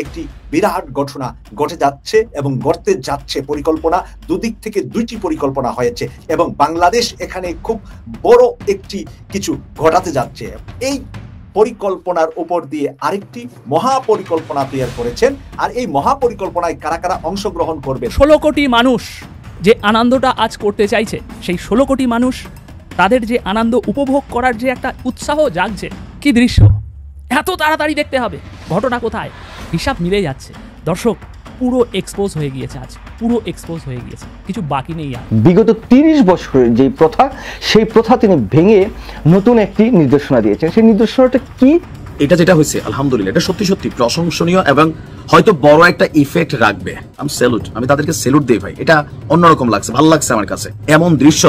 একটি বিরাট ঘটনা ঘটে যাচ্ছে এবং ঘটতে যাচ্ছে। পরিকল্পনা দুদিক থেকে দুইটি পরিকল্পনা হয়েছে এবং বাংলাদেশ এখানে খুব বড় একটি কিছু ঘটাতে যাচ্ছে। এই পরিকল্পনার উপর দিয়ে আরেকটি মহাপরিকল্পনা তৈরি করেছেন। আর এই মহাপরিকল্পনায় কারা কারা অংশগ্রহণ করবে? 16 কোটি মানুষ যে আনন্দটা আজ করতে চাইছে, সেই 16 কোটি মানুষ তাদের যে আনন্দ উপভোগ করার যে একটা উৎসাহ জাগছে, কি দৃশ্য! এত তাড়াতাড়ি দেখতে হবে, ঘটনা কোথায়? হিসাব মিলে যাচ্ছে। দর্শক, পুরো এক্সপোজ হয়ে গিয়েছে, আজ পুরো এক্সপোজ হয়ে গিয়েছে, কিছু বাকি নেই আর। বিগত 30 বছরের যে প্রথা, সেই প্রথা তিনি ভেঙে নতুন একটি নির্দেশনা দিয়েছেন। সেই নির্দেশনাটা কি? এটা যেটা হয়েছে আলহামদুলিল্লাহ, এটা সত্যি সত্যি প্রশংসনীয় এবং হয়তো বড় একটা ইফেক্ট রাখবে। আমি তাদেরকে স্যালুট দেই ভাই। এটা অন্যরকম লাগছে, ভালো লাগছে আমার কাছে। এমন দৃশ্য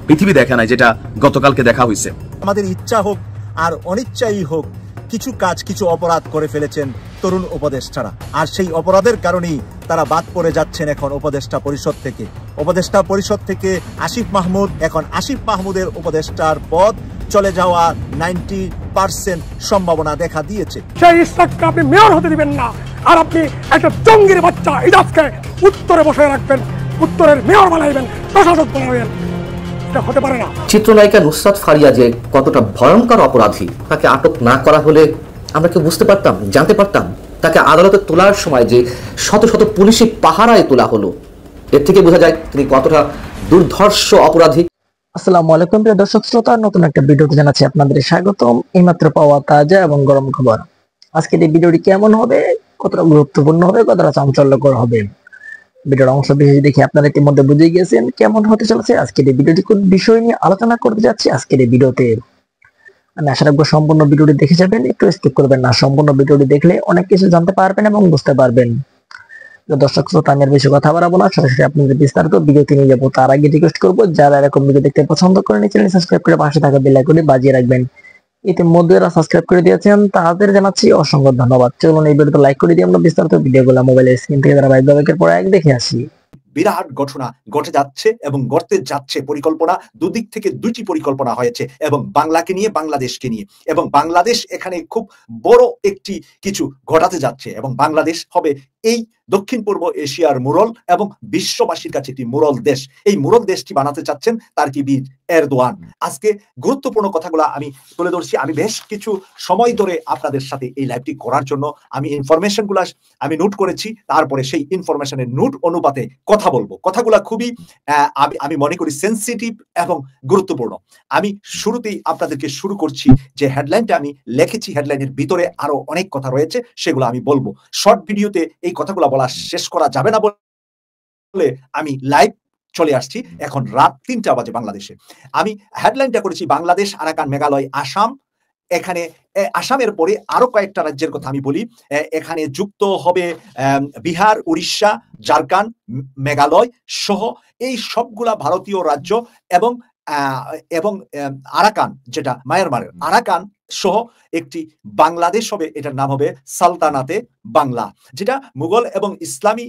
পৃথিবী দেখা নাই যেটা গতকালকে দেখা হয়েছে। আমাদের ইচ্ছা হোক আর অনিচ্ছাই হোক, কিছু কাজ, কিছু অপরাধ করে ফেলেছেন তরুণ উপদেষ্টারা। আর সেই অপরাধের কারণেই তারা বাদ পড়ে যাচ্ছেন এখন উপদেষ্টা পরিষদ থেকে। উপদেষ্টা পরিষদ থেকে আসিফ মাহমুদ, এখন আসিফ মাহমুদের উপদেষ্টার পদ চলে যাওয়া 90% সম্ভাবনা দেখা দিয়েছে। সেই ইসলামকে আপনি মেয়র হতে দিবেন না, আর আপনি একটা জঙ্গির বাচ্চা ইজাজকে উত্তরে বসে রাখবেন, উত্তরের মেয়র বানাইবেন, প্রশাসক বানাবেন। এটা হতে পারে না। চিত্রনায়িকা নুসরাত ফারিয়া যে কতটা ভয়ঙ্কর অপরাধী, তাকে আটক না করা হলে আমরা কি বুঝতে পারতাম, জানতে পারতাম? তাকে আদালতে তোলার সময় যে শত শত পুলিশি পাহারায় তোলা হলো, এর থেকে বোঝা যায় তিনি কতটা দুর্ধর্ষ অপরাধী। আসসালামু আলাইকুম প্রিয় দর্শক শ্রোতা, নতুন একটা ভিডিওতে জানাচ্ছি আপনাদের স্বাগতম। এইমাত্র পাওয়া তাজা এবং গরম খবর। আজকের এই ভিডিওটি কেমন হবে, কতটা গুরুত্বপূর্ণ হবে, কতটা চাঞ্চল্যকর হবে, ভিডিওর অংশ বিশেষ দেখে আপনারা ইতিমধ্যে বুঝে গিয়েছেন কেমন হতে চলেছে। আজকের এই ভিডিওটি কোন বিষয় নিয়ে আলোচনা করতে যাচ্ছি আজকের এই ভিডিওতে। আমি আশা রাখবো সম্পূর্ণ ভিডিওটি দেখে যাবেন, একটু স্কিপ করবেন না। সম্পূর্ণ ভিডিওটি দেখলে অনেক কিছু জানতে পারবেন এবং বুঝতে পারবেন। দর্শক শ্রোতা, আমি আর বেশি কথা বাড়াবো না, সরাসরি আপনাদের বিস্তারিত ভিডিওতে নিয়ে যাবো। তার আগে রিকোয়েস্ট করবো, যারা এরকম ভিডিও দেখতে পছন্দ করেন, চ্যানেল সাবস্ক্রাইব করে পাশে থাকা বেল আইকনটি বাজিয়ে রাখবেন। ইতিমধ্যে যারা সাবস্ক্রাইব করে দিয়েছেন তাদের জানাচ্ছি অসংখ্য ধন্যবাদ। চলুন এই ভিডিওতে লাইক করে দিয়ে আমরা বিস্তারিত ভিডিওগুলো মোবাইলের স্ক্রিন থেকে যারা একের পর এক দেখে আসি। বিরাট ঘটনা ঘটে যাচ্ছে এবং ঘটতে যাচ্ছে। পরিকল্পনা দুদিক থেকে দুইটি পরিকল্পনা হয়েছে এবং বাংলাকে নিয়ে, বাংলাদেশকে নিয়ে। এবং বাংলাদেশ এখানে খুব বড় একটি কিছু ঘটাতে যাচ্ছে এবং বাংলাদেশ হবে এই দক্ষিণ পূর্ব এশিয়ার মুরল এবং বিশ্ববাসীর কাছে একটি মুরল দেশ। এই মুরল দেশটি বানাতে চাচ্ছেন তারকিবীর এরদোয়ান। আজকে গুরুত্বপূর্ণ কথাগুলো আমি তুলে ধরছি। আমি বেশ কিছু সময় ধরে আপনাদের সাথে এই লাইভটি করার জন্য আমি ইনফরমেশনগুলো আমি নোট করেছি, তারপরে সেই ইনফরমেশনের নোট অনুপাতে কথা বলবো। কথাগুলো খুবই আমি মনে করি সেন্সিটিভ এবং গুরুত্বপূর্ণ। আমি শুরুতেই আপনাদেরকে শুরু করছি যে হেডলাইনটা আমি লিখেছি। হেডলাইনের ভিতরে আরো অনেক কথা রয়েছে, সেগুলো আমি বলবো। শর্ট ভিডিওতে এই কথাগুলো বলা শেষ করা যাবে না বলে আমি লাইভ চলে আসছি। এখন রাত 3টা বাজে বাংলাদেশে। আমি হেডলাইনটা করেছি বাংলাদেশ, আরাকান, মেঘালয়, আসাম। এখানে আসামের পরে আরো কয়েকটা রাজ্যের কথা আমি বলি। এখানে যুক্ত হবে বিহার, উড়িষ্যা, ঝাড়খণ্ড, মেঘালয় সহ এই সবগুলা ভারতীয় রাজ্য এবং আরাকান, যেটা মায়ানমারের আরাকান সহ একটি বাংলাদেশ হবে। এটার নাম হবে সালতানাতে বাংলা, যেটা মুঘল এবং ইসলামী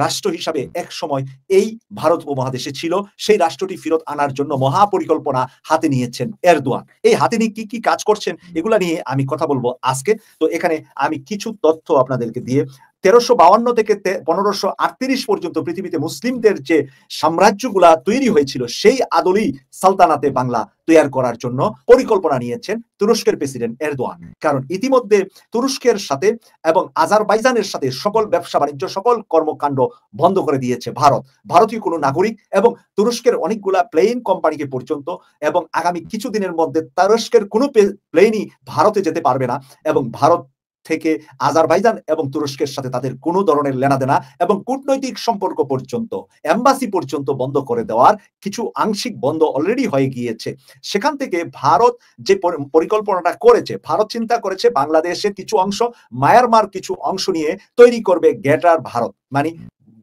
রাষ্ট্র হিসাবে এক সময় এই ভারত উপমহাদেশে ছিল। সেই রাষ্ট্রটি ফেরত আনার জন্য মহাপরিকল্পনা হাতে নিয়েছেন এরদোয়ান। এই হাতে নিয়ে কি কি কাজ করছেন এগুলা নিয়ে আমি কথা বলবো আজকে। তো এখানে আমি কিছু তথ্য আপনাদেরকে দিয়ে 1352 থেকে 1538 পর্যন্ত পৃথিবীতে মুসলিমদের যে সাম্রাজ্যগুলা তৈরি হয়েছিল, সেই আদলেই সালতানাতে বাংলা তৈরি করার জন্য পরিকল্পনা নিয়েছেন তুরস্কের প্রেসিডেন্ট এরদোয়ান। কারণ ইতিমধ্যে তুরস্কের সাথে এবং আজারবাইজানের সাথে সকল ব্যবসা বাণিজ্য, সকল কর্মকাণ্ড বন্ধ করে দিয়েছে ভারত। ভারতীয় কোনো নাগরিক এবং তুরস্কের অনেকগুলা প্লেন কোম্পানিকে পর্যন্ত, এবং আগামী কিছুদিনের মধ্যে তুরস্কের কোনো প্লেনই ভারতে যেতে পারবে না। এবং ভারত থেকে আজারবাইজান এবং তুরস্কের সাথে তাদের কোনো ধরনের লেনাদেনা এবং কূটনৈতিক সম্পর্ক পর্যন্ত, এম্বাসি পর্যন্ত বন্ধ করে দেওয়ার কিছু আংশিক বন্ধ অলরেডি হয়ে গিয়েছে। সেখান থেকে ভারত যে পরিকল্পনাটা করেছে, ভারত চিন্তা করেছে বাংলাদেশের কিছু অংশ, মায়ানমার কিছু অংশ নিয়ে তৈরি করবে গ্রেটার ভারত, মানে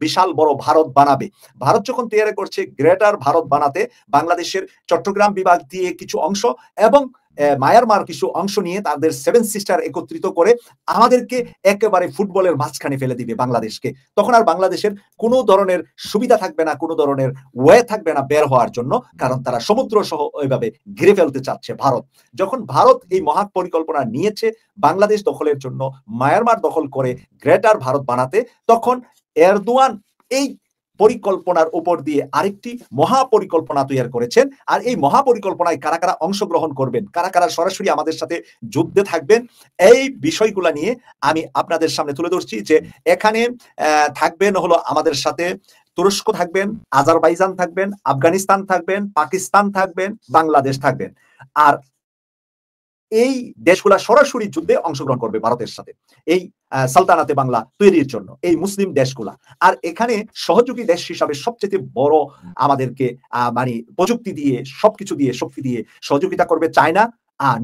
বিশাল বড় ভারত বানাবে। ভারত যখন তৈরি করছে গ্রেটার ভারত বানাতে, বাংলাদেশের চট্টগ্রাম বিভাগ দিয়ে কিছু অংশ এবং মায়ানমার কিছু অংশ নিয়ে তাদের 7 সিস্টার একত্রিত করে আমাদেরকে একেবারে ফুটবলের মাঝখানে ফেলে দিবে বাংলাদেশকে। তখন আর বাংলাদেশের কোনো ধরনের সুবিধা থাকবে না, কোনো ধরনের ওয়ে থাকবে না বের হওয়ার জন্য, কারণ তারা সমুদ্র সহ ওইভাবে ঘিরে ফেলতে চাচ্ছে ভারত। যখন ভারত এই মহা পরিকল্পনা নিয়েছে বাংলাদেশ দখলের জন্য, মায়ানমার দখল করে গ্রেটার ভারত বানাতে, তখন এরদোয়ান এই পরিকল্পনার উপর দিয়ে আরেকটি মহা পরিকল্পনা তৈরি করেছেন। আর এই মহা পরিকল্পনায় কারা কারা অংশগ্রহণ করবেন, কারা কারা সরাসরি আমাদের সাথে যুদ্ধে থাকবেন, এই বিষয়গুলো নিয়ে আমি আপনাদের সামনে তুলে ধরছি। যে এখানে থাকবেন হলো আমাদের সাথে তুরস্ক থাকবেন, আজারবাইজান থাকবেন, আফগানিস্তান থাকবেন, পাকিস্তান থাকবেন, বাংলাদেশ থাকবেন। আর এই দেশগুলা সরাসরি যুদ্ধে অংশগ্রহণ করবে ভারতের সাথে এই সালতানাতে বাংলা তৈরির জন্য, এই মুসলিম দেশগুলা। আর এখানে সহযোগী দেশ হিসাবে সবচেয়ে বড় আমাদেরকে মানে প্রযুক্তি দিয়ে, সবকিছু দিয়ে, শক্তি দিয়ে সহযোগিতা করবে চায়না,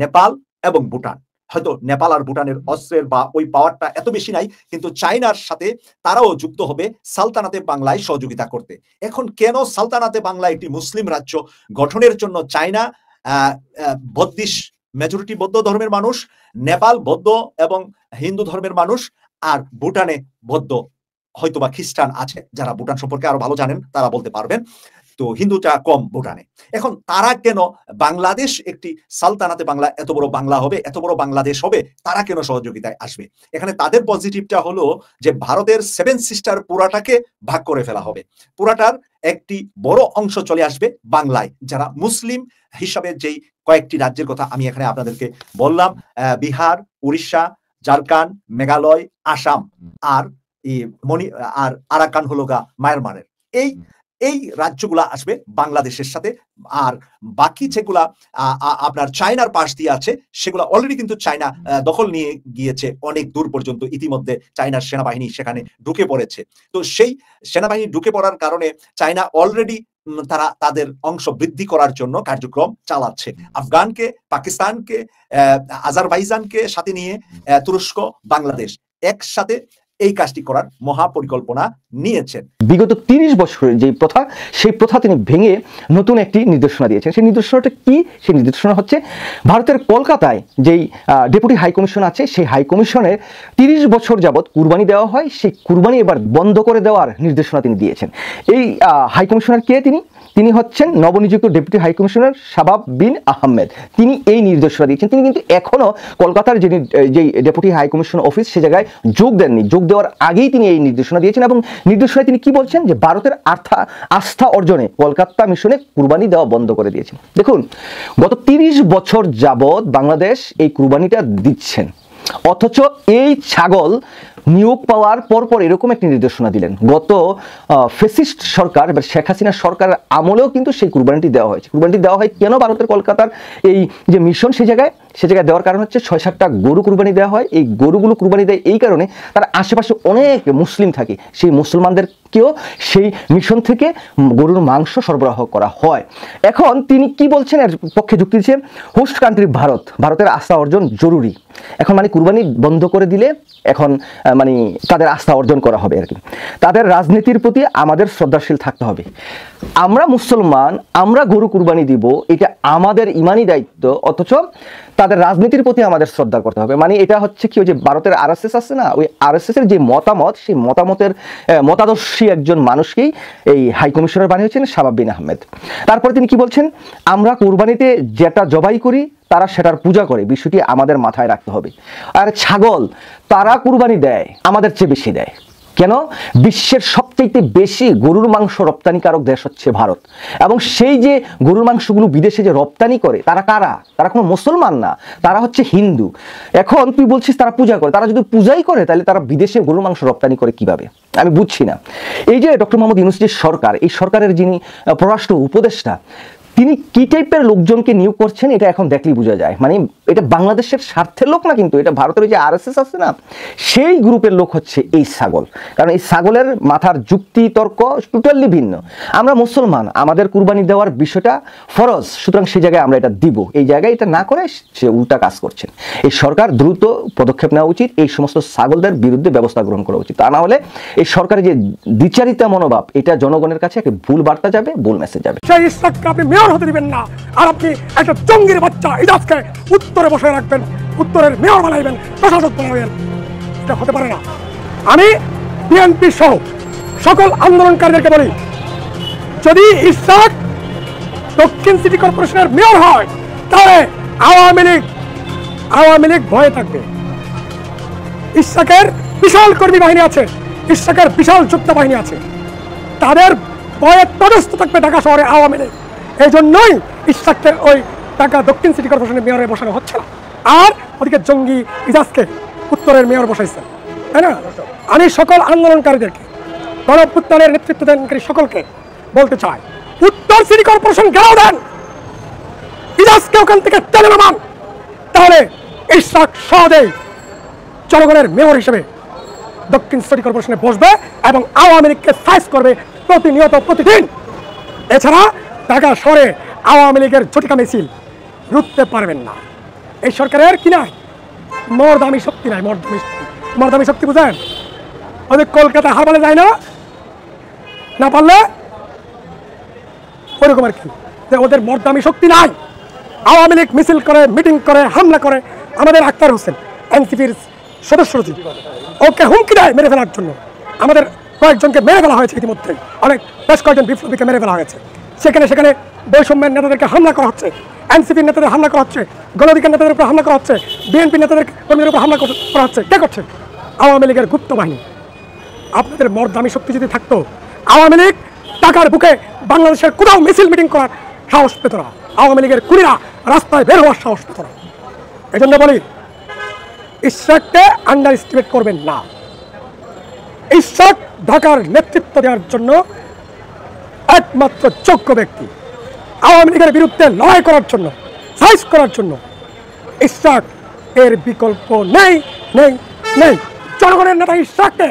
নেপাল এবং ভুটান। হয়তো নেপাল আর ভুটানের অস্ত্রের বা ওই পাওয়ারটা এত বেশি নাই, কিন্তু চায়নার সাথে তারাও যুক্ত হবে সালতানাতে বাংলায় সহযোগিতা করতে। এখন কেন সালতানাতে বাংলা একটি মুসলিম রাজ্য গঠনের জন্য চায়না মেজরিটি বৌদ্ধ ধর্মের মানুষ, নেপাল বৌদ্ধ এবং হিন্দু ধর্মের মানুষ, আর ভুটানে বৌদ্ধ হয়তোবা খ্রিস্টান আছে, যারা ভুটান সম্পর্কে আরো ভালো জানেন তারা বলতে পারবেন, তো হিন্দুটা কম ভুটানে। এখন তারা কেন বাংলাদেশ একটি সালতানাতে বাংলা এত বড় বাংলা হবে, এত বড় বাংলাদেশ হবে, তারা কেন সহযোগিতায় আসবে? এখানে তাদের পজিটিভটা হলো যে ভারতের 7 সিস্টার পুরাটাকে ভাগ করে ফেলা হবে, পুরাটার একটি বড় অংশ চলে আসবে বাংলায়। যারা মুসলিম হিসাবে যেই কয়েকটি রাজ্যের কথা আমি এখানে আপনাদেরকে বললাম, বিহার, উড়িষ্যা, ঝাড়খণ্ড, মেঘালয়, আসাম আর আরাকান হলো গা মায়ানমারের, এই রাজ্যগুলা আসবে বাংলাদেশের সাথে। আর বাকি যেগুলা আপনার চায়নার পাশ দিয়ে আছে, সেগুলা অলরেডি কিন্তু চায়না দখল নিয়ে গিয়েছে অনেক দূর পর্যন্ত। ইতিমধ্যে চায়নার সেনাবাহিনী সেখানে ঢুকে পড়েছে। তো সেই সেনাবাহিনী ঢুকে পড়ার কারণে চায়না অলরেডি তারা তাদের অংশ বৃদ্ধি করার জন্য কার্যক্রম চালাচ্ছে। আফগানকে, পাকিস্তানকে, আজারবাইজানকে সাথে নিয়ে তুরস্ক, বাংলাদেশ একসাথে এই কাজটি করার মহা পরিকল্পনা নিয়েছেন। বিগত 30 বছরের যে প্রথা, সেই প্রথা তিনি ভেঙে নতুন একটি নির্দেশনা দিয়েছেন। সেই নির্দেশনাটা কি? সেই নির্দেশনা হচ্ছে ভারতের কলকাতায় যেই ডেপুটি হাই কমিশন আছে, সেই হাই কমিশনের 30 বছর যাবৎ কুরবানি দেওয়া হয়, সেই কুরবানি এবার বন্ধ করে দেওয়ার নির্দেশনা তিনি দিয়েছেন। এই হাই কমিশনার কে? তিনি হচ্ছেন নবনিযুক্ত ডেপুটি হাই কমিশনার শাবাব বিন আহমেদ। তিনি এই নির্দেশনা দিয়েছেন। তিনি কিন্তু এখনো কলকাতার যে ডেপুটি হাই কমিশন অফিস, সে জায়গায় যোগ দেননি। যোগ দেওয়ার আগেই তিনি এই নির্দেশনা দিয়েছেন এবং নির্দেশনায় তিনি কি বলছেন? যে ভারতের আস্থা অর্জনে কলকাতা মিশনে কুরবানি দেওয়া বন্ধ করে দিয়েছেন। দেখুন, গত 30 বছর যাবৎ বাংলাদেশ এই কুরবানিটা দিচ্ছেন, অথচ এই ছাগল নিয়োগ পাওয়ার পরপর এরকম একটি নির্দেশনা দিলেন। গত ফেসিস্ট সরকার, শেখ হাসিনা সরকারের আমলেও কিন্তু সেই কুরবানিটি দেওয়া হয়েছে। কুরবানিটি দেওয়া হয় কেন? ভারতের কলকাতার এই যে মিশন, সে জায়গায় দেওয়ার কারণ হচ্ছে 6-7টা গরু কুরবানি দেওয়া হয়। এই গরুগুলো কুরবানি দেয় এই কারণে, তার আশেপাশে অনেক মুসলিম থাকে, সেই মুসলমানদেরকেও সেই মিশন থেকে গরুর মাংস সরবরাহ করা হয়। এখন তিনি কি বলছেন? এর পক্ষে যুক্তি দিচ্ছেন, হোস্ট কান্ট্রি ভারতের আস্থা অর্জন জরুরি। এখন মানে কুরবানি বন্ধ করে দিলে এখন মানে তাদের আস্থা অর্জন করা হবে আর কি। তাদের রাজনীতির প্রতি আমাদের শ্রদ্ধাশীল থাকতে হবে। আমরা মুসলমান, আমরা গরু কুরবানি দিব, এটা আমাদের ইমানি দায়িত্ব, অথচ তাদের রাজনীতির প্রতি আমাদের শ্রদ্ধা করতে হবে। মানে এটা হচ্ছে কি, ওই যে ভারতের RSS আছে না, ওই RSS এর যে মতামত, সেই মতামতের মতাদর্শী একজন মানুষকেই এই হাই কমিশনার বানিয়েছেন শাবাব বিন আহমেদ। তারপরে তিনি কি বলছেন? আমরা কুরবানিতে যেটা জবাই করি তারা সেটার পূজা করে, বিষয়টি আমাদের মাথায় রাখতে হবে। আর ছাগল তারা কুরবানি দেয়, আমাদের চেয়ে বেশি দেয়। কেন? বিশ্বের সবচেয়ে বেশি গরুর মাংস রপ্তানিকারক দেশ হচ্ছে ভারত, এবং সেই যে গরুর মাংসগুলো বিদেশে যে রপ্তানি করে, তারা কারা? তারা কোনো মুসলমান না, তারা হচ্ছে হিন্দু। এখন তুই বলছিস তারা পূজা করে, তারা যদি পূজাই করে তাহলে তারা বিদেশে গরুর মাংস রপ্তানি করে কিভাবে? আমি বুঝছি না। এই যে ডক্টর মোহাম্মদ ইউনূস যে সরকার, এই সরকারের যিনি পররাষ্ট্র উপদেষ্টা, তিনি কি টাইপের লোকজনকে নিয়োগ করছেন এটা এখন দেখলেই বোঝা যায়। মানে এটা বাংলাদেশের স্বার্থের লোক না, কিন্তু এটা ভারতের যে RSS আছে না, সেই গ্রুপের লোক হচ্ছে এই ছাগল। কারণ এই ছাগলের মাথার যুক্তি তর্ক টোটালি ভিন্ন। আমরা মুসলমান, আমাদের কুরবানি দেওয়ার বিষয়টা ফরজ, সুতরাং সেই জায়গায় আমরা এটা দিব। এই জায়গায় এটা না করে সে উল্টা কাজ করছেন। এই সরকার দ্রুত পদক্ষেপ নেওয়া উচিত, এই সমস্ত ছাগলদের বিরুদ্ধে ব্যবস্থা গ্রহণ করা উচিত। তা না হলে এই সরকারের যে দ্বিচারিতা মনোভাব, এটা জনগণের কাছে একটা ভুল বার্তা যাবে, ভুল মেসেজ যাবে। সেই ইসরাককে আপনি মেয়র হতে দিবেন না, আর আপনি একটা জঙ্গির বাচ্চা ইজাজকে উত্তরে বসে রাখবেন, উত্তরের মেয়র বানাইবেন, প্রশাসক বানাবেন। এটা হতে পারে না। আমি বিএনপি সহ সকল আন্দোলনকারীদেরকে বলি, যদি ইসরাক দক্ষিণ সিটি কর্পোরেশনের মেয়র হয় তাহলে আওয়ামী লীগ ভয়ে থাকবে। ইসরাকের বিশাল কর্মী বাহিনী আছে, ইসরাকের বিশাল যোদ্ধা বাহিনী আছে, তাদের ভয়ে পদস্থ থাকবে ঢাকা শহরে আওয়ামী লীগ। এই জন্যই ইসরাককে ওই ঢাকা দক্ষিণ সিটি কর্পোরেশনের মেয়রে বসানো হচ্ছে না, আর ওদিকে জঙ্গি ইজাজকে উত্তরের মেয়র বসাইছেন, তাই না? আমি সকল আন্দোলনকারীদেরকে, গণঅভ্যুত্থানের নেতৃত্ব দানকারী সকলকে বলতে চাই, উত্তর সিটি কর্পোরেশন গেলেও দেন, ইজাজকে ওখান থেকে টেনে নামান, তাহলে ইসরাক সহজেই জনগণের মেয়র হিসেবে দক্ষিণ সিটি কর্পোরেশনে বসবে এবং আওয়ামী লীগকে সাইজ করবে প্রতিনিয়ত, প্রতিদিন। এছাড়া ঢাকা শহরে আওয়ামী লীগের ঝটিকা মিছিল রুখতে পারবেন না। এই সরকারের কি নাই, মর্দামি শক্তি নাই। মর্দামি শক্তি বুঝেন? ওদের কলকাতায় হারবালে যায় না পারলে ওইরকম আর কি, ওদের মর্দামি শক্তি নাই। আওয়ামী লীগ মিছিল করে, মিটিং করে, হামলা করে। আমাদের আক্তার হোসেন এনসিপির সদস্য, ওকে হুমকি দেয় মেরে ফেলার জন্য। আমাদের কয়েকজনকে মেরে ফেলা হয়েছে ইতিমধ্যে, বেশ কয়েকজন বিপ্লবীকে মেরে ফেলা হয়েছে। সেখানে বৈষম্যের নেতাদেরকে হামলা করা হচ্ছে, এনসিপির নেতাদের হামলা করা হচ্ছে, গণঅধিকার নেতাদের উপর হামলা করা হচ্ছে, বিএনপি নেতাদের কর্মীদের উপর হামলা করা হচ্ছে। কে করছে? আওয়ামী লীগের গুপ্ত বাহিনী। আপনাদের মর্দামি শক্তি যদি থাকতো, আওয়ামী লীগ টাকার বুকে বাংলাদেশের কোথাও মিছিল মিটিং করার সাহস পেত না, আওয়ামী লীগের কুড়িরা রাস্তায় বের হওয়ার সাহস পেত না। এই জন্য বলি, ইসরাককে আন্ডার এস্টিমেট করবেন না। ইসরাক ঢাকার নেতৃত্ব দেওয়ার জন্য একমাত্র যোগ্য ব্যক্তি, আওয়ামী লীগের বিরুদ্ধে লড়াই করার জন্য, সাইজ করার জন্য ইসরাক এর বিকল্প নেই। জনগণের নেতা ইসরাককে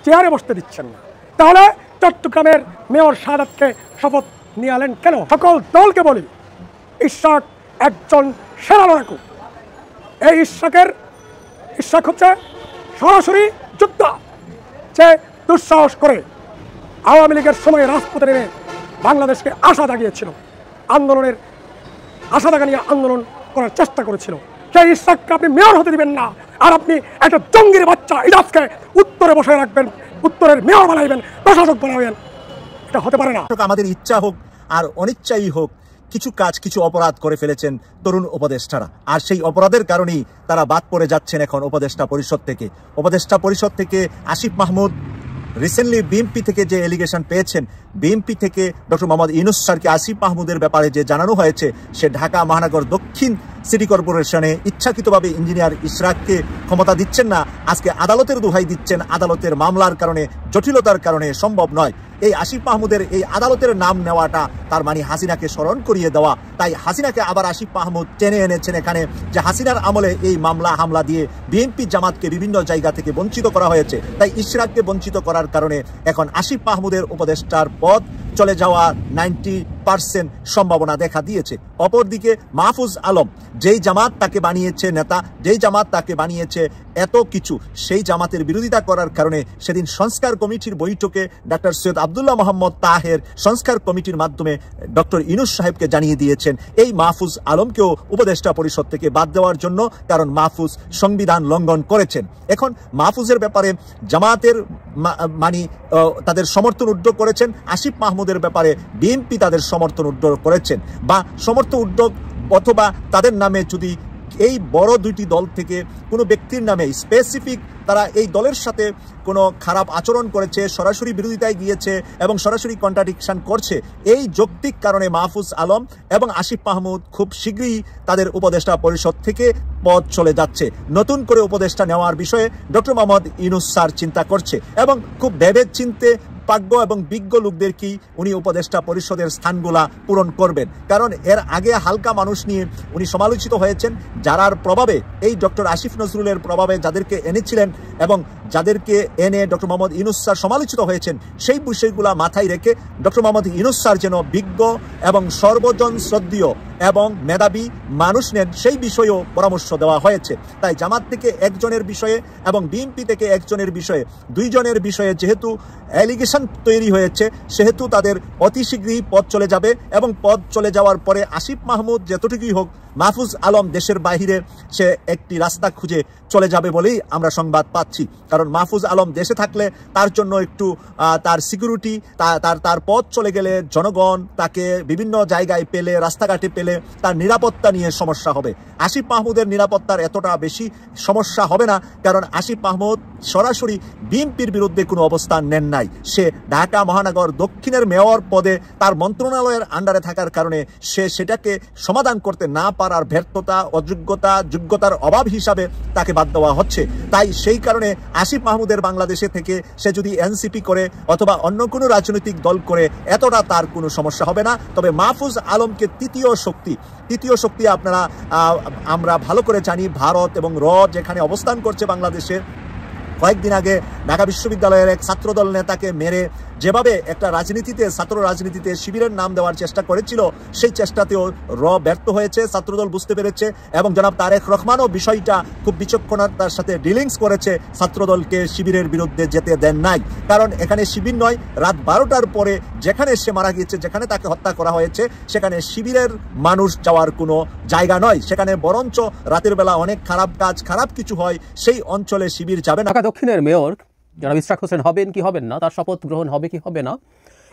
চেয়ারে বসতে দিচ্ছেন না, তাহলে চট্টগ্রামের মেয়র শাহাদাতকে শপথ নিয়ে আলেন কেন? সকল দলকে বলি, ইসরাক একজন সেনা লড়াকু। এই ইসরাক হচ্ছে সরাসরি যোদ্ধা, যে দুঃসাহস করে আওয়ামী লীগের সময় রাজপথে নেমে বাংলাদেশকে আশা জাগিয়েছিল, আন্দোলনের আশা জাগানিয়ে আন্দোলন করার চেষ্টা করেছিল। সেই ইসরাককে আপনি মেয়র হতে দিবেন না, আর আপনি একটা জঙ্গির বাচ্চা ইজাজকে উত্তরে বসে রাখবেন, উত্তরের মেয়র বানাইবেন, প্রশাসক বানাবেন। এটা হতে পারে না। আমাদের ইচ্ছা হোক আর অনিচ্ছাই হোক, কিছু অপরাধ করে ফেলেছেন তরুণ উপদেষ্টারা, আর সেই অপরাধের কারণেই তারা বাদ পড়ে যাচ্ছেন এখন উপদেষ্টা পরিষদ থেকে। আসিফ মাহমুদ রিসেন্টলি বিএনপি থেকে যে এলিগেশন পেয়েছেন, বিএনপি থেকে ডক্টর মোহাম্মদ ইউনূস স্যারকে আসিফ মাহমুদের ব্যাপারে যে জানানো হয়েছে, সে ঢাকা মহানগর দক্ষিণ সিটি কর্পোরেশনে ইচ্ছাকৃতভাবে ইঞ্জিনিয়ার ইশরাককে ক্ষমতা দিচ্ছেন না, আজকে আদালতের দোহাই দিচ্ছেন। আদালতের মামলার কারণে, জটিলতার কারণে সম্ভব নয়। এই আসিফ মাহমুদের এই আদালতের নাম নেওয়াটা তার মানে হাসিনাকে স্মরণ করিয়ে দেওয়া। তাই হাসিনাকে আবার আসিফ মাহমুদ টেনে এনেছেন এখানে, যে হাসিনার আমলে এই হামলা দিয়ে বিএনপি জামাতকে বিভিন্ন জায়গা থেকে বঞ্চিত করা হয়েছে। তাই ইশরাককে বঞ্চিত করার কারণে এখন আসিফ মাহমুদের উপদেষ্টার পদ চলে যাওয়া 90% সম্ভাবনা দেখা দিয়েছে। অপরদিকে মাহফুজ আলম, যেই জামাত তাকে বানিয়েছে নেতা, যেই জামাত তাকে বানিয়েছে এত কিছু, সেই জামাতের বিরোধিতা করার কারণে সেদিন সংস্কার কমিটির বৈঠকে ডক্টর সৈয়দ আব্দুল্লাহ মোহাম্মদ তাহের সংস্কার কমিটির মাধ্যমে ডক্টর ইউনূস সাহেবকে জানিয়ে দিয়েছেন এই মাহফুজ আলমকেও উপদেষ্টা পরিষদ থেকে বাদ দেওয়ার জন্য, কারণ মাহফুজ সংবিধান লঙ্ঘন করেছেন। এখন মাহফুজের ব্যাপারে জামাতের তাদের সমর্থন উদ্যোগ করেছেন, আসিফ মাহমুদের ব্যাপারে বিএনপি তাদের সমর্থন উদ্যোগ করেছেন, বা সমর্থন উদ্যোগ অথবা তাদের নামে যদি এই বড় দুইটি দল থেকে কোনো ব্যক্তির নামে স্পেসিফিক তারা এই দলের সাথে কোনো খারাপ আচরণ করেছে, সরাসরি বিরোধিতায় গিয়েছে এবং সরাসরি কন্ট্রাডিকশন করছে, এই যৌক্তিক কারণে মাহফুজ আলম এবং আসিফ মাহমুদ খুব শীঘ্রই তাদের উপদেষ্টা পরিষদ থেকে পদ চলে যাচ্ছে। নতুন করে উপদেষ্টা নেওয়ার বিষয়ে ডক্টর মোহাম্মদ ইউনূস স্যার চিন্তা করছে এবং খুব ভেবে চিন্তে প্রাজ্ঞ এবং বিজ্ঞ লোকদেরকেই উনি উপদেষ্টা পরিষদের স্থানগুলা পূরণ করবেন। কারণ এর আগে হালকা মানুষ নিয়ে উনি সমালোচিত হয়েছেন, যারার প্রভাবে এই ডক্টর আসিফ নজরুলের প্রভাবে যাদেরকে এনেছিলেন এবং যাদেরকে এনে ডক্টর মোহাম্মদ ইউনূস স্যার সমালোচিত হয়েছেন, সেই বিষয়গুলা মাথায় রেখে ডক্টর মোহাম্মদ ইউনূস স্যার যেন বিজ্ঞ এবং সর্বজন শ্রদ্ধেয় এবং মেধাবী মানুষ নেন, সেই বিষয়েও পরামর্শ দেওয়া হয়েছে। তাই জামাত থেকে একজনের বিষয়ে এবং বিএনপি থেকে একজনের বিষয়ে, দুইজনের বিষয়ে যেহেতু অ্যালিগেশন তৈরি হয়েছে, সেহেতু তাদের অতি শীঘ্রই পদ চলে যাবে এবং পদ চলে যাওয়ার পরে আসিফ মাহমুদ যতটুকুই হোক, মাহফুজ আলম দেশের বাহিরে সে একটি রাস্তা খুঁজে চলে যাবে বলেই আমরা সংবাদ পাচ্ছি। কারণ মাহফুজ আলম দেশে থাকলে তার জন্য একটু তার সিকিউরিটি, তার পথ চলে গেলে জনগণ তাকে বিভিন্ন জায়গায় পেলে, রাস্তাঘাটে পেলে তার নিরাপত্তা নিয়ে সমস্যা হবে। আসিফ মাহমুদের নিরাপত্তার এতটা বেশি সমস্যা হবে না, কারণ আসিফ মাহমুদ সরাসরি বিএনপির বিরুদ্ধে কোনো অবস্থান নেন নাই। সে ঢাকা মহানগর দক্ষিণের মেয়র পদে তার মন্ত্রণালয়ের আন্ডারে থাকার কারণে সে সেটাকে সমাধান করতে না পারার ব্যর্থতা, অযোগ্যতা, যোগ্যতার অভাব হিসাবে তাকে বাদ দেওয়া হচ্ছে। তাই সেই কারণে আসিফ মাহমুদের বাংলাদেশে থেকে সে যদি এনসিপি করে অথবা অন্য কোনো রাজনৈতিক দল করে এতটা তার কোনো সমস্যা হবে না। তবে মাহফুজ আলমকে তৃতীয় শক্তি আমরা ভালো করে জানি। ভারত এবং যেখানে অবস্থান করছে বাংলাদেশে, কয়েকদিন আগে ঢাকা বিশ্ববিদ্যালয়ের এক ছাত্রদল নেতাকে মেরে যেভাবে একটা ছাত্র রাজনীতিতে শিবিরের নাম দেওয়ার চেষ্টা করেছিল, সেই চেষ্টাতেও ব্যর্থ হয়েছে, ছাত্রদল বুঝতে পেরেছে এবং জনাব তারেক রহমানও বিষয়টা খুব বিচক্ষণতার সাথে ডিলিংস করেছে, ছাত্রদলকে শিবিরের বিরুদ্ধে যেতে দেন নাই। কারণ এখানে শিবির নয়, রাত 12টার পরে যেখানে সে মারা গিয়েছে, যেখানে তাকে হত্যা করা হয়েছে, সেখানে শিবিরের মানুষ যাওয়ার কোনো জায়গা নয়। সেখানে বরঞ্চ রাতের বেলা অনেক খারাপ কিছু হয়, সেই অঞ্চলে শিবির যাবে না। ঢাকা দক্ষিণের মেয়র জনাব ইশরাক হোসেন হবেন কি হবেন না, তার শপথ গ্রহণ হবে কি হবে না,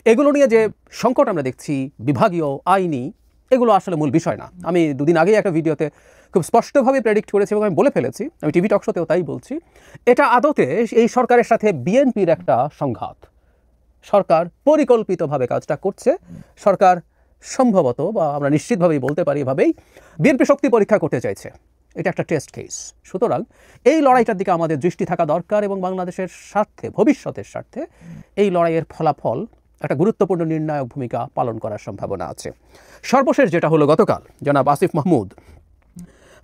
এগুলো নিয়ে যে সংকট আমরা দেখছি বিভাগীয়, আইনি, এগুলো আসলে মূল বিষয় না। আমি দুদিন আগেই একটা ভিডিওতে খুব স্পষ্টভাবে প্রেডিক্ট করেছি এবং আমি বলে ফেলেছি, আমি টিভি টক শোতেও তাই বলছি, এটা আদতে এই সরকারের সাথে বিএনপির একটা সংঘাত। সরকার পরিকল্পিতভাবে কাজটা করছে। সরকার সম্ভবত, বা আমরা নিশ্চিতভাবেই বলতে পারি এভাবেই, বিএনপি শক্তি পরীক্ষা করতে চাইছে। এটা একটা টেস্ট কেস। সুতরাং এই লড়াইটার দিকে আমাদের দৃষ্টি থাকা দরকার এবং বাংলাদেশের স্বার্থে, ভবিষ্যতের স্বার্থে এই লড়াইয়ের ফলাফল একটা গুরুত্বপূর্ণ নির্ণায়ক ভূমিকা পালন করার সম্ভাবনা আছে। সর্বশেষ যেটা হলো, গতকাল জনাব আসিফ মাহমুদ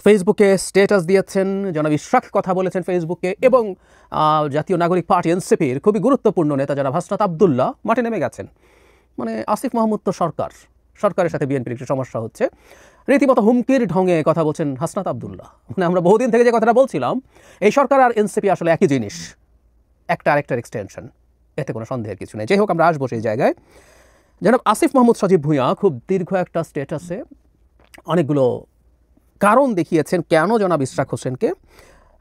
ফেসবুকে স্ট্যাটাস দিয়েছেন, জনাব ইশরাক কথা বলেছেন ফেসবুকে, এবং জাতীয় নাগরিক পার্টি এনসিপির খুবই গুরুত্বপূর্ণ নেতা জনাব হাসনাত আবদুল্লাহ মাঠে নেমে গেছেন। মানে আসিফ মাহমুদ তো সরকারের সাথে বিএনপির একটু সমস্যা হচ্ছে, রীতিমতো হুমকির ঢঙে কথা বলছেন হাসনাত আবদুল্লাহ। মানে আমরা বহুদিন থেকে যে কথাটা বলছিলাম, এই সরকার আর এনসিপি আসলে একই জিনিস, একটা আরেকটার এক্সটেনশন, এতে কোনো সন্দেহের কিছু নেই। যাই হোক, আমরা আসবো সেই জায়গায়। জনাব আসিফ মাহমুদ সজীব ভূঁইয়া খুব দীর্ঘ একটা স্ট্যাটাসে অনেকগুলো কারণ দেখিয়েছেন কেন জনাব ইশরাক হোসেনকে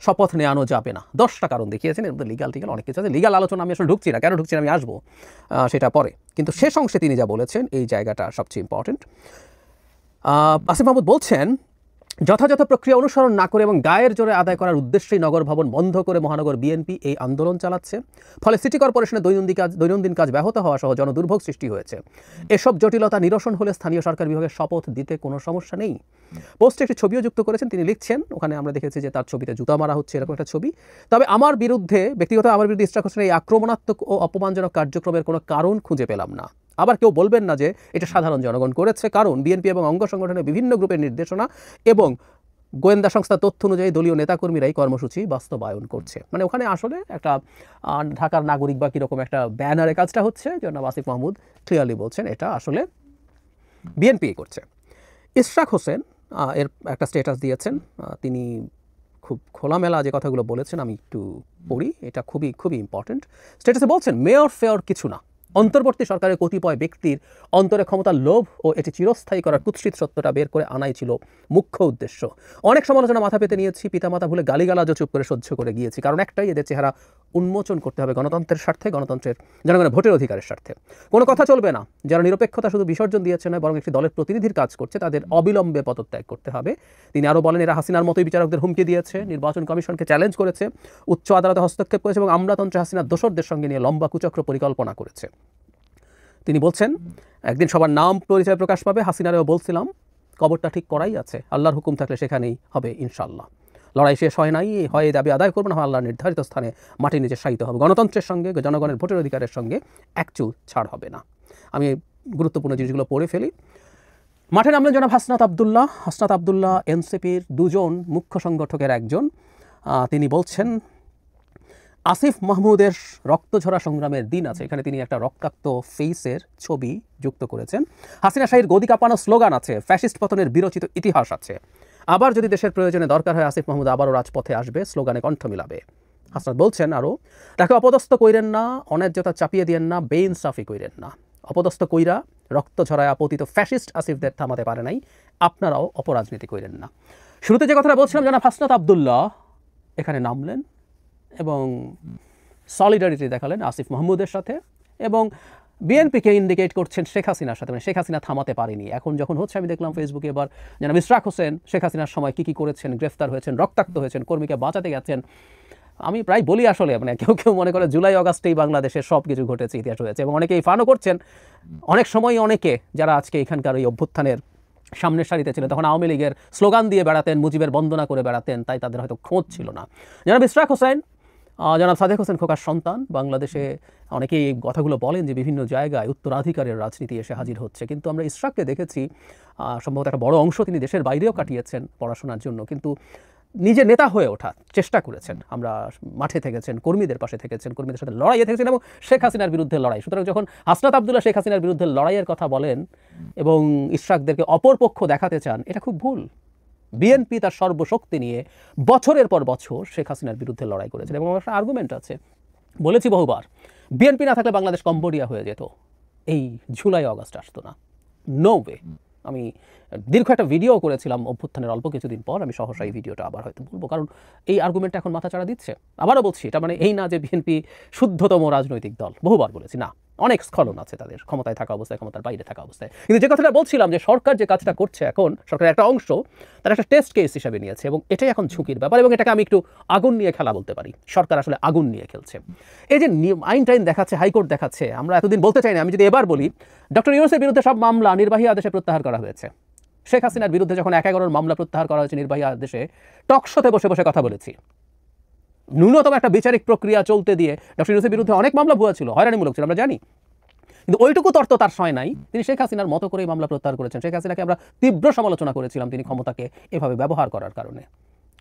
শপথ নেওয়ানো যাবে না। 10টা কারণ দেখিয়েছেন, এর মধ্যে লিগাল অনেক কিছু আছে। লিগাল আলোচনা আমি আসলে ঢুকছি না, কেন ঢুকছি না আমি আসবো সেটা পরে। কিন্তু শেষ অংশে তিনি যা বলেছেন, এই জায়গাটা সবচেয়ে ইম্পর্টেন্ট। আসিফ মাহমুদ বলছেন, যথাযথ প্রক্রিয়া অনুসরণ না করে এবং গায়ের জোরে আদায় করার উদ্দেশ্যেই নগর ভবন বন্ধ করে মহানগর বিএনপি এই আন্দোলন চালাচ্ছে। ফলে সিটি কর্পোরেশনের দৈনন্দিন কাজ ব্যাহত হওয়া সহ জনদুর্ভোগ সৃষ্টি হয়েছে। এসব জটিলতা নিরসন হলে স্থানীয় সরকার বিভাগের শপথ দিতে কোনো সমস্যা নেই। পোস্টে একটি ছবিও যুক্ত করেছেন, তিনি লিখছেন, ওখানে আমরা দেখেছি যে তার ছবিতে জুতা মারা হচ্ছে, এরকম একটা ছবি। তবে আমার বিরুদ্ধে ইশরাক হোসেনের এই আক্রমণাত্মক ও অপমানজনক কার্যক্রমের কোনো কারণ খুঁজে পেলাম না। আবার কেউ বলবেন না যে এটা সাধারণ জনগণ করেছে, কারণ বিএনপি এবং অঙ্গ সংগঠনের বিভিন্ন গ্রুপের নির্দেশনা এবং গোয়েন্দা সংস্থার তথ্য অনুযায়ী দলীয় নেতাকর্মীরাই কর্মসূচি বাস্তবায়ন করছে। মানে ওখানে আসলে একটা ঢাকার নাগরিক বা কীরকম একটা ব্যানারে কাজটা হচ্ছে। জনাব আসিফ মাহমুদ ক্লিয়ারলি বলছেন এটা আসলে বিএনপি করছে। ইশরাক হোসেন এর একটা স্ট্যাটাস দিয়েছেন, তিনি খুব খোলামেলা যে কথাগুলো বলেছেন আমি একটু পড়ি, এটা খুবই খুবই ইম্পর্টেন্ট। স্ট্যাটাসে বলছেন, মেয়র ফেয়র কিছু না, অন্তর্বর্তী সরকারের কতিপয় ব্যক্তির অন্তরে ক্ষমতার লোভ ও এটি চিরস্থায়ী করার কুৎসিত সত্যটা বের করে আনাই ছিল মুখ্য উদ্দেশ্য। অনেক সমালোচনা মাথা পেতে নিয়েছি, পিতামাতা ভুলে গালিগালাজও চুপ করে সহ্য করে গিয়েছি, কারণ একটাই, এদের চেহারা উন্মোচন করতে হবে গণতন্ত্রের স্বার্থে, গণতন্ত্রের জনগণের ভোটের অধিকারের স্বার্থে। কোনো কথা চলবে না, যারা নিরপেক্ষতা শুধু বিসর্জন দিয়েছে না, বরং একটি দলের প্রতিনিধির কাজ করছে, তাদের অবিলম্বে পদত্যাগ করতে হবে। তিনি আরও বলেন, এরা হাসিনার মতোই বিচারকদের হুমকি দিয়েছে, নির্বাচন কমিশনকে চ্যালেঞ্জ করেছে, উচ্চ আদালতে হস্তক্ষেপ করেছে এবং আমলাতন্ত্রে হাসিনার দোসরদের সঙ্গে নিয়ে লম্বা কুচক্র পরিকল্পনা করেছে। তিনি বলছেন, একদিন সবার নাম পরিচয় প্রকাশ পাবে, হাসিনারেও বলছিলাম কবরটা ঠিক করাই আছে, আল্লাহর হুকুম থাকলে সেখানেই হবে ইনশাল্লাহ। লড়াই শেষ হয় নাই, হয় দাবি আদায় করবো না, হয় আল্লাহর নির্ধারিত স্থানে মাটির নিচে শায়িত হবে। গণতন্ত্রের সঙ্গে, জনগণের ভোটের অধিকারের সঙ্গে একচুল ছাড় হবে না। আমি গুরুত্বপূর্ণ জিনিসগুলো পড়ে ফেলি। মাঠে নামলেন জনাব হাসনাত আবদুল্লাহ। হাসনাত আবদুল্লাহ এনসিপির দুজন মুখ্য সংগঠকের একজন। তিনি বলছেন আসিফ মাহমুদের রক্তঝরা সংগ্রামের দিন আছে, এখানে তিনি একটা রক্তাক্ত ফেসের ছবি যুক্ত করেছেন। হাসিনা শাহীর গদি কাঁপানো স্লোগান আছে, ফ্যাসিস্ট পতনের বিরচিত ইতিহাস আছে। আবার যদি দেশের প্রয়োজনে দরকার হয় আসিফ মাহমুদ আবারও রাজপথে আসবে, স্লোগানে কণ্ঠ মিলাবে। হাসনাত বলছেন আরও, তাকে অপদস্থ কইরেন না, অন্যায্যতা চাপিয়ে দিয়েন না, বেইনসাফি কইরেন না। অপদস্থ কইরা রক্ত ঝরায় আপতিত ফ্যাসিস্ট আসিফদের থামাতে পারে নাই, আপনারাও অপরাজনীতি কইরেন না। শুরুতে যে কথাটা বলছিলাম, জনাব হাসনাত আবদুল্লাহ এখানে নামলেন এবং সলিডারিটি দেখালেন আসিফ মাহমুদের সাথে, এবং বিএনপিকে ইন্ডিকেট করছেন শেখ হাসিনার সাথে। মানে শেখ হাসিনা থামাতে পারেনি। এখন যখন হচ্ছে, আমি দেখলাম ফেসবুকে এবার জনাব ইশরাক হোসেন শেখ হাসিনার সময় কী কী করেছেন, গ্রেফতার হয়েছেন, রক্তাক্ত হয়েছেন, কর্মীকে বাঁচাতে গেছেন। আমি প্রায় বলি আসলে, মানে কেউ কেউ মনে করে জুলাই অগাস্টেই বাংলাদেশে সব কিছু ঘটেছে, ইতিহাস হয়েছে, এবং অনেকেই ফানও করছেন। অনেক সময় অনেকে যারা আজকে এখানকার ওই অভ্যুত্থানের সামনের সারিতে ছিলেন, তখন আওয়ামী লীগের স্লোগান দিয়ে বেড়াতেন, মুজিবের বন্দনা করে বেড়াতেন, তাই তাদের হয়তো খোঁজ ছিল না। জনাব ইশরাক হোসেন, জনাব সাদেক হোসেন খোকার সন্তান। বাংলাদেশে অনেকেই এই কথাগুলো বলেন যে বিভিন্ন জায়গায় উত্তরাধিকারের রাজনীতি এসে হাজির হচ্ছে, কিন্তু আমরা ইশরাককে দেখেছি সম্ভবত একটা বড় অংশ তিনি দেশের বাইরেও কাটিয়েছেন পড়াশোনার জন্য, কিন্তু নিজে নেতা হয়ে ওঠার চেষ্টা করেছেন। আমরা মাঠে থেকেছেন, কর্মীদের পাশে থেকেছেন, কর্মীদের সাথে লড়াইয়ে থেকেছেন, এবং শেখ হাসিনার বিরুদ্ধে লড়াই। সুতরাং যখন হাসনাত আবদুল্লাহ শেখ হাসিনার বিরুদ্ধে লড়াইয়ের কথা বলেন এবং ইশরাকদেরকে অপরপক্ষ দেখাতে চান, এটা খুব ভুল। বিএনপি তার সর্বশক্তি নিয়ে বছরের পর বছর শেখ হাসিনার বিরুদ্ধে লড়াই করেছেন, এবং একটা আর্গুমেন্ট আছে, বলেছি বহুবার, বিএনপি না থাকলে বাংলাদেশ কম্বোডিয়া হয়ে যেত, এই জুলাই অগাস্ট আসতো না, নো ওয়ে। আমি দীর্ঘ একটা ভিডিও করেছিলাম অভ্যুত্থানের অল্প কিছুদিন পর, আমি সহসা এই ভিডিওটা আবার হয়তো বলবো, কারণ এই আর্গুমেন্টটা এখন মাথাচাড়া দিচ্ছে। আবারও বলছি, এটা মানে এই না যে বিএনপি শুদ্ধতম রাজনৈতিক দল, বহুবার বলেছি, না, অনেক স্খলন আছে তাদের ক্ষমতায় থাকা অবস্থায়, ক্ষমতার বাইরে থাকা অবস্থায়। কিন্তু যে কথাটা বলছিলাম, যে সরকার যে কাজটা করছে এখন, সরকারের একটা অংশ তারা একটা টেস্ট কেস হিসাবে নিয়েছে, এবং এটাই এখন ঝুঁকির ব্যাপার, এবং এটাকে আমি একটু আগুন নিয়ে খেলা বলতে পারি। সরকার আসলে আগুন নিয়ে খেলছে। এই যে আইন টাইন দেখাচ্ছে, হাইকোর্ট দেখাচ্ছে, আমরা এতদিন বলতে চাই না, আমি যদি এবার বলি, ডক্টর ইউনূসের বিরুদ্ধে সব মামলা নির্বাহী আদেশে প্রত্যাহার করা হয়েছে। শেখ হাসিনার বিরুদ্ধে যখন 11 মামলা প্রত্যাহার করা হয়েছে নির্বাহী আদেশে, টকশোতে বসে বসে কথা বলেছি। ন্যূনতম একটা বিচারিক প্রক্রিয়া চলতে দিয়ে ডক্টর ইউনূসের বিরুদ্ধে অনেক মামলা ভুয়া ছিল, হয়রানিমূলক ছিল, আমরা জানি, কিন্তু ওইটুকু তর্ক তার সয় নাই। তিনি শেখ হাসিনার মতো করেই মামলা প্রত্যাহার করেছেন। শেখ হাসিনাকে আমরা তীব্র সমালোচনা করেছিলাম, তিনি ক্ষমতাকে এভাবে ব্যবহার করার কারণে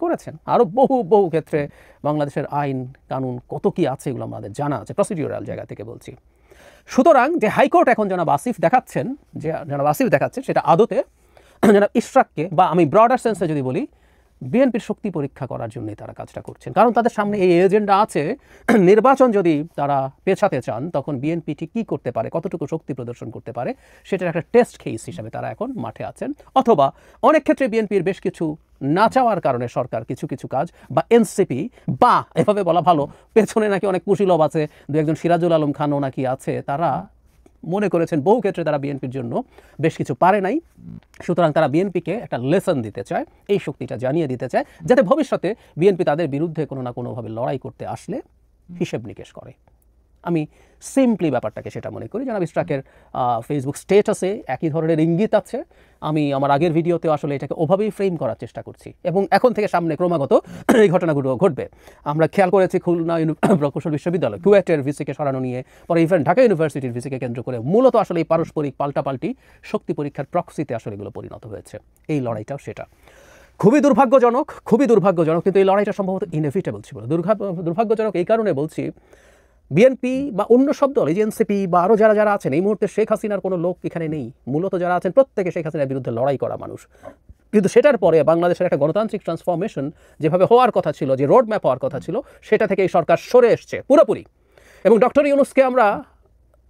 করেছেন। আরও বহু ক্ষেত্রে বাংলাদেশের আইন কানুন কত কি আছে, এগুলো আমাদের জানা আছে, প্রসিডিউরাল জায়গা থেকে বলছি। সুতরাং যে হাইকোর্ট এখন জনাব আসিফ দেখাচ্ছেন, সেটা আদতে জনাব ইশরাককে, বা আমি ব্রডার সেন্সে যদি বলি, বিএনপির শক্তি পরীক্ষা করার জন্যই তারা কাজটা করছেন। কারণ তাদের সামনে এই এজেন্ডা আছে, নির্বাচন যদি তারা পেছাতে চান, তখন বিএনপি ঠিক কী করতে পারে, কতটুকু শক্তি প্রদর্শন করতে পারে, সেটার একটা টেস্ট কেস হিসাবে তারা এখন মাঠে আছেন। অথবা অনেক ক্ষেত্রে বিএনপির বেশ কিছু না চাওয়ার কারণে সরকার কিছু কাজ, বা এনসিপি, বা এভাবে বলা ভালো, পেছনে নাকি অনেক কুশীলব আছে, দু একজন সিরাজুল আলম খানও নাকি আছে, তারা মনে করেছেন বহু ক্ষেত্রে তারা বিএনপির জন্য বেশ কিছু পারে নাই। সুতরাং তারা বিএনপিকে একটা লেসন দিতে চায়, এই শক্তিটা জানিয়ে দিতে চায়, যাতে ভবিষ্যতে বিএনপি তাদের বিরুদ্ধে কোনো না কোনোভাবে লড়াই করতে আসলে হিসেব নিকেশ করে। আমি সিম্পলি ব্যাপারটাকে সেটা মনে করি। জনাব ইশরাকের ফেসবুক স্টেটাসে একই ধরনের ইঙ্গিত আছে। আমি আমার আগের ভিডিওতেও আসলে এটাকে ওভাবেই ফ্রেম করার চেষ্টা করছি, এবং এখন থেকে সামনে ক্রমাগত এই ঘটনাগুলো ঘটবে। আমরা খেয়াল করেছি খুলনা প্রকৌশল বিশ্ববিদ্যালয় কুয়েটের ভিসিকে সরানো নিয়ে, পরে ইভেন ঢাকা ইউনিভার্সিটির ভিসিকে কেন্দ্র করে মূলত আসলে এই পারস্পরিক পাল্টাপাল্টি শক্তি পরীক্ষার প্রক্সিতে আসলে এগুলো পরিণত হয়েছে। এই লড়াইটাও সেটা খুবই দুর্ভাগ্যজনক, কিন্তু এই লড়াইটা সম্ভবত ইনএভিটেবল ছিল। দুর্ভাগ্যজনক এই কারণে বলছি, বিএনপি বা অন্য সব দল, এনসিপি বা আরও যারা আছেন, এই মুহূর্তে শেখ হাসিনার কোনো লোক এখানে নেই। মূলত যারা আছেন প্রত্যেকে শেখ হাসিনার বিরুদ্ধে লড়াই করা মানুষ। কিন্তু সেটার পরে বাংলাদেশের একটা গণতান্ত্রিক ট্রান্সফরমেশন যেভাবে হওয়ার কথা ছিল, যে রোড ম্যাপ হওয়ার কথা ছিল, সেটা থেকে এই সরকার সরে এসছে পুরোপুরি। এবং ডক্টর ইউনূসকে আমরা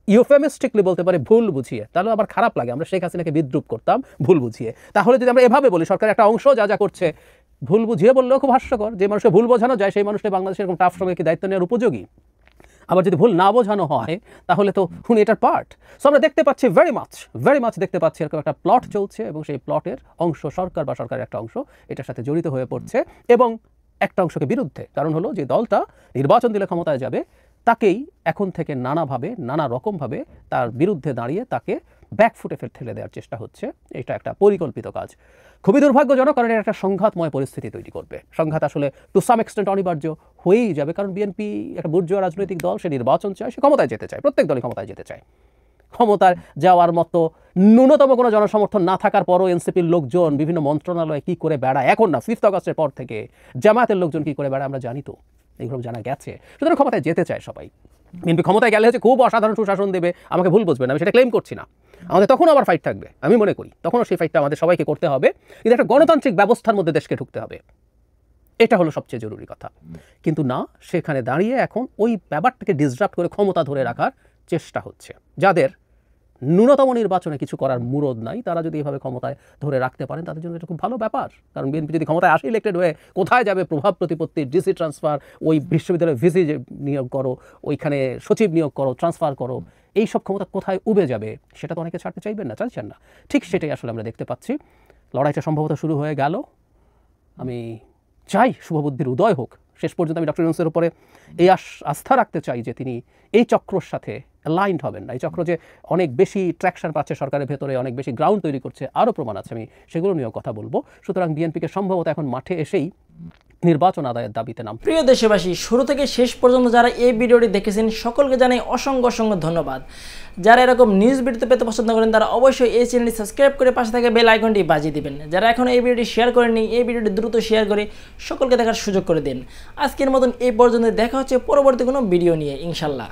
ইউফেমিস্টিকলি বলতে পারি ভুল বুঝিয়ে, তাহলে আবার খারাপ লাগে, আমরা শেখ হাসিনাকে বিদ্রুপ করতাম ভুল বুঝিয়ে। তাহলে যদি আমরা এভাবে বলি, সরকারের একটা অংশ যা করছে ভুল বুঝিয়ে বললেও খুব হাস্যকর। যে মানুষকে ভুল বোঝানো যায়, সেই মানুষটা বাংলাদেশের এরকম টাফ সময় কি দায়িত্ব নেওয়ার উপযোগী? আবার যদি ভুল না বোঝানো হয়, তাহলে তো উনি এটার পার্ট। সো আমরা দেখতে পাচ্ছি ভেরি মাচ দেখতে পাচ্ছি এরকম একটা প্লট চলছে, এবং সেই প্লটের অংশ সরকার বা সরকারের একটা অংশ এটার সাথে জড়িত হয়ে পড়ছে, এবং একটা অংশকে বিরুদ্ধে। কারণ হলো যে দলটা নির্বাচন দিলে ক্ষমতায় যাবে, তাকেই এখন থেকে নানাভাবে নানা রকমভাবে তার বিরুদ্ধে দাঁড়িয়ে তাকে ব্যাকফুটে ঠেলে দেওয়ার চেষ্টা হচ্ছে। এটা একটা পরিকল্পিত কাজ, খুবই দুর্ভাগ্যজনক, কারণ এটা একটা সংঘাতময় পরিস্থিতি তৈরি করবে। সংঘাত আসলে টু সাম এক্সটেন্ট অনিবার্য হয়েই যাবে, কারণ বিএনপি একটা বুর্জোয়া রাজনৈতিক দল, সে নির্বাচন চায়, সে ক্ষমতায় যেতে চায়, প্রত্যেক দলই ক্ষমতায় যেতে চায়। ক্ষমতায় যাওয়ার মতো ন্যূনতম কোনো জনসমর্থন না থাকার পরও এনসিপির লোকজন বিভিন্ন মন্ত্রণালয়ে কী করে বেড়ায়, এখন না 5 আগস্টের পর থেকে জামায়াতের লোকজন কী করে বেড়ায় আমরা জানি তো, এইগুলো জানা গেছে। সুতরাং ক্ষমতায় যেতে চায় সবাই। বিএনপি ক্ষমতায় গেলে হচ্ছে খুব অসাধারণ সুশাসন দেবে, আমাকে ভুল বুঝবেন, আমি সেটা ক্লেম করছি না। আমাদের তখনও আবার ফাইট থাকবে, আমি মনে করি তখনও সেই ফাইটটা আমাদের সবাইকে করতে হবে, কিন্তু একটা গণতান্ত্রিক ব্যবস্থার মধ্যে দেশকে ঢুকতে হবে, এটা হলো সবচেয়ে জরুরি কথা। কিন্তু না, সেখানে দাঁড়িয়ে এখন ওই ব্যাপারটাকে ডিসরাপ্ট করে ক্ষমতা ধরে রাখার চেষ্টা হচ্ছে। যাদের ন্যূনতম নির্বাচনে কিছু করার মুরদ নাই, তারা যদি এভাবে ক্ষমতায় ধরে রাখতে পারেন তাদের জন্য এটা খুব ভালো ব্যাপার। কারণ বিএনপি যদি ক্ষমতায় আসে ইলেক্টেড হয়ে কোথায় যাবে, প্রভাব প্রতিপত্তি, ডিসি ট্রান্সফার, ওই বিশ্ববিদ্যালয়ে ভিসি নিয়োগ করো, ওইখানে সচিব নিয়োগ করো, ট্রান্সফার করো, এই সব ক্ষমতা কোথায় উবে যাবে সেটা তো অনেকে ছাড়তে চাইবেন না, চাইছেন না। ঠিক সেটাই আসলে আমরা দেখতে পাচ্ছি। লড়াইটা সম্ভবত শুরু হয়ে গেল। আমি চাই শুভবুদ্ধির উদয় হোক। শেষ পর্যন্ত আমি ডক্টর ইউনূসের উপরে এই আস্থা রাখতে চাই যে তিনি এই চক্রর সাথে অ্যালাইন্ড হবেন না। এই চক্র যে অনেক বেশি ট্র্যাকশন পাচ্ছে সরকারের ভেতরে, অনেক বেশি গ্রাউন্ড তৈরি করছে, আরও প্রমাণ আছে, আমি সেগুলো নিয়েও কথা বলবো। সুতরাং বিএনপিকে সম্ভবত এখন মাঠে এসেই নির্বাচন আদায়ের দাবিতে নাম। প্রিয় দেশবাসী, শুরু থেকে শেষ পর্যন্ত যারা এই ভিডিওটি দেখেছেন সকলকে জানাই অসংখ্য অসংখ্য ধন্যবাদ। যারা এরকম নিউজ ভিডিওতে পেতে পছন্দ করেন তারা অবশ্যই এই চ্যানেলটি সাবস্ক্রাইব করে পাশে থাকা বেল আইকনটি বাজিয়ে দিবেন। যারা এখন এই ভিডিওটি শেয়ার করেননি, এই ভিডিওটি দ্রুত শেয়ার করে সকলকে দেখার সুযোগ করে দিন। আজকের মতন এই পর্যন্ত, দেখা হচ্ছে পরবর্তী কোনো ভিডিও নিয়ে ইনশাল্লাহ।